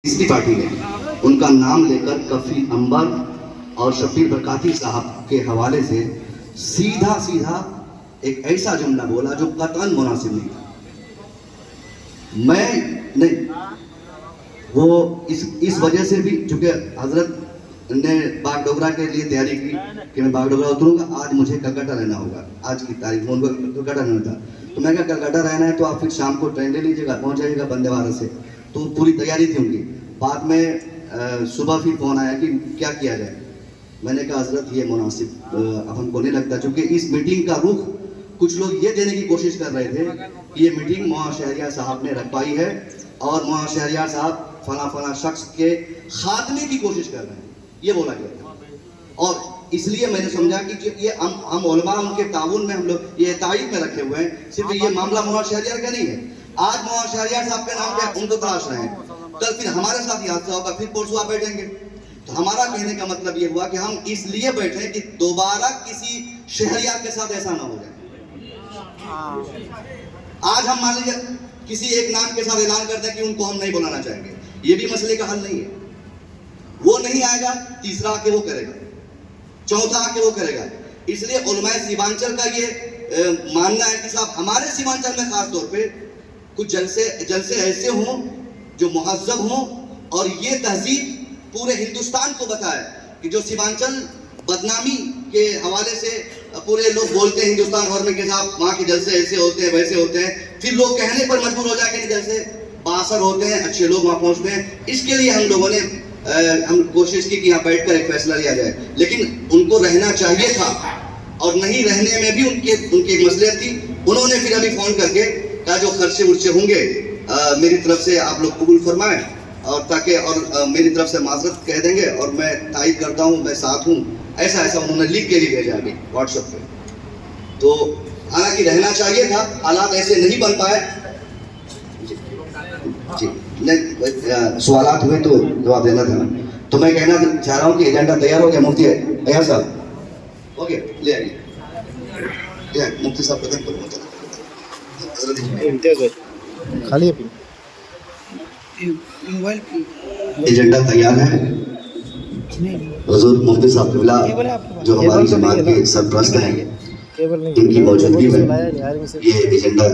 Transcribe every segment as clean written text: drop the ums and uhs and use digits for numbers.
تیسری پارٹی ہے، ان کا نام لے کر کفی انبر اور شبیر برکاتی صاحب کے حوالے سے سیدھا سیدھا ایک ایسا جملہ بولا جو قطعاً مناسب نہیں تھا. میں نہیں وہ اس وجہ سے بھی، چونکہ حضرت نے باغ ڈوگرا کے لیے تیاری کی کہ میں باغ ڈوگرا اتروں گا، آج مجھے کلکتہ رہنا ہوگا، آج کی تاریخ میں ان کو کلکتہ رہنا تھا. تو میں کہا کلکتہ رہنا ہے تو آپ پھر شام کو ٹرین لے لیجیے گا، پہنچ جائیے گا بندے بھارت سے. تو پوری تیاری تھی ان کی. بعد میں صبح پھر فون آیا کہ کیا کیا جائے. میں نے کہا حضرت یہ مناسب اب ہم کو نہیں لگتا، چونکہ اس میٹنگ کا رخ کچھ لوگ یہ دینے کی کوشش کر رہے تھے کہ یہ میٹنگ مولانا شہریار صاحب نے رکھوائی ہے اور مولانا شہریار صاحب فلاں فلاں شخص کے خاتمے کی کوشش کر رہے ہیں، یہ بولا گیا تھا. اور اس لیے میں نے سمجھا کہ یہ ہم علماء ان کے تعاون میں ہم لوگ یہ تائید میں رکھے ہوئے ہیں. صرف یہ معاملہ مولانا شہریار کا نہیں ہے. آج مولانا شہریار صاحب کے نام پہ ان کو تلاش رہے ہیں، کل پھر ہمارے ساتھ یہ حادثہ ہوگا، پھر پرسوں آپ بیٹھیں گے. تو ہمارا کہنے کا مطلب یہ ہوا کہ ہم اس لیے بیٹھے کہ دوبارہ کسی شہریار کے ساتھ ایسا نہ ہو جائے. آج ہم مان لیجیے کسی ایک نام کے ساتھ اعلان کرتے ہیں کہ ان کو ہم نہیں بلانا چاہیں گے، یہ بھی مسئلے کا حل نہیں ہے. وہ نہیں آئے گا، تیسرا آ کے وہ کرے گا، چوتھا آ کے وہ کرے گا. اس لیے علماء سیمانچل کا یہ ماننا ہے کہ صاحب ہمارے سیمانچل میں خاص طور پہ کچھ جلسے ایسے ہوں جو مہذب ہوں اور یہ تہذیب پورے ہندوستان کو بتائے کہ جو سیمانچل بدنامی کے حوالے سے پورے لوگ بولتے ہیں ہندوستان بھر میں کہ صاحب وہاں کے جلسے ایسے ہوتے ہیں ویسے ہوتے ہیں، پھر لوگ کہنے پر مجبور ہو جائے کہ جلسے بااثر ہوتے ہیں، اچھے لوگ وہاں پہنچتے ہیں. اس کے لیے ہم لوگوں نے ہم کوشش کی کہ یہاں بیٹھ کر ایک فیصلہ لیا جائے. لیکن ان کو رہنا چاہیے تھا اور نہیں رہنے میں بھی ان کی ایک مصلحت تھی. انہوں نے پھر ابھی فون کر کے کہا جو خرچے ورچے ہوں گے میری طرف سے آپ لوگ قبول فرمائیں، اور تاکہ اور میری طرف سے معذرت کہہ دیں گے اور میں تائید کرتا ہوں، میں ساتھ ہوں. ایسا انہوں نے لکھ کے بھی بھیجا ابھی واٹس ایپ پہ. تو حالانکہ رہنا چاہیے تھا، حالات ایسے نہیں بن پائے. جی نہیں سوالات ہوئے تو جواب دینا تھا نا. تو میں کہنا چاہ رہا ہوں کہ ایجنڈا تیار ہو گیا. مفتی ایاز صاحب اوکے لے آئیے. مفتی صاحب قدم پر خالی ایجنڈا تیار ہے. حضور مفتی صاحب قبلہ جو ہماری جماعت کے سرپرست ہیں ان کی موجودگی میں یہ ایجنڈا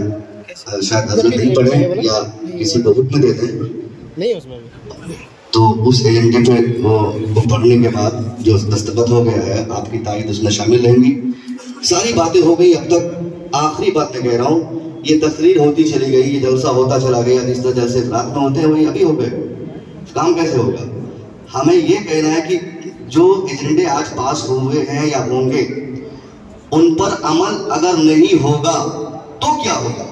شاید حضرت نہیں پڑھیں یا کسی کو حکم دے دیں، تو اس ایجنڈے پہ وہ پڑھنے کے بعد جو دستخط ہو گیا ہے آپ کی تائید اس میں شامل رہیں گی. ساری باتیں ہو گئی اب تک. آخری بات میں کہہ رہا ہوں، یہ تقریر ہوتی چلی گئی، یہ جلسہ ہوتا چلا گیا، جس طرح جلسے رات میں ہوتے ہیں وہی ابھی ہو گئے. کام کیسے ہوگا؟ ہمیں یہ کہنا ہے کہ جو ایجنڈے آج پاس ہوئے ہیں یا ہوں گے ان پر عمل اگر نہیں ہوگا تو کیا ہوگا؟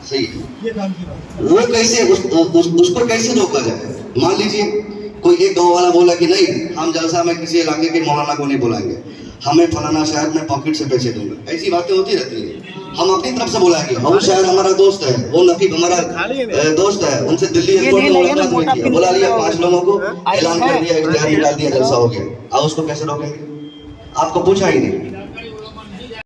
صحیح وہ کیسے اس پر کیسے روکا جائے؟ مان لیجیے کوئی ایک گاؤں والا بولا کہ نہیں ہم جلسہ میں کسی علاقے کے مولانا کو نہیں بلائیں گے، ہمیں فلانا شہر میں پاکٹ سے پیسے دوں گا. ایسی باتیں ہوتی رہتی ہیں. ہم اپنی طرف سے بلائیں گے، وہ شہر ہمارا دوست ہے، وہ نقیب ہمارا دوست ہے، ان سے دلی ایئرپورٹ میں ملاقات ہوئی تھی، بلا لیا 5 لوگوں کو، اعلان کر دیا، اشتہار نکال دیا، جلسہ ہو گیا. اب اس کو کیسے روکیں گے؟ آپ کو پوچھا ہی نہیں.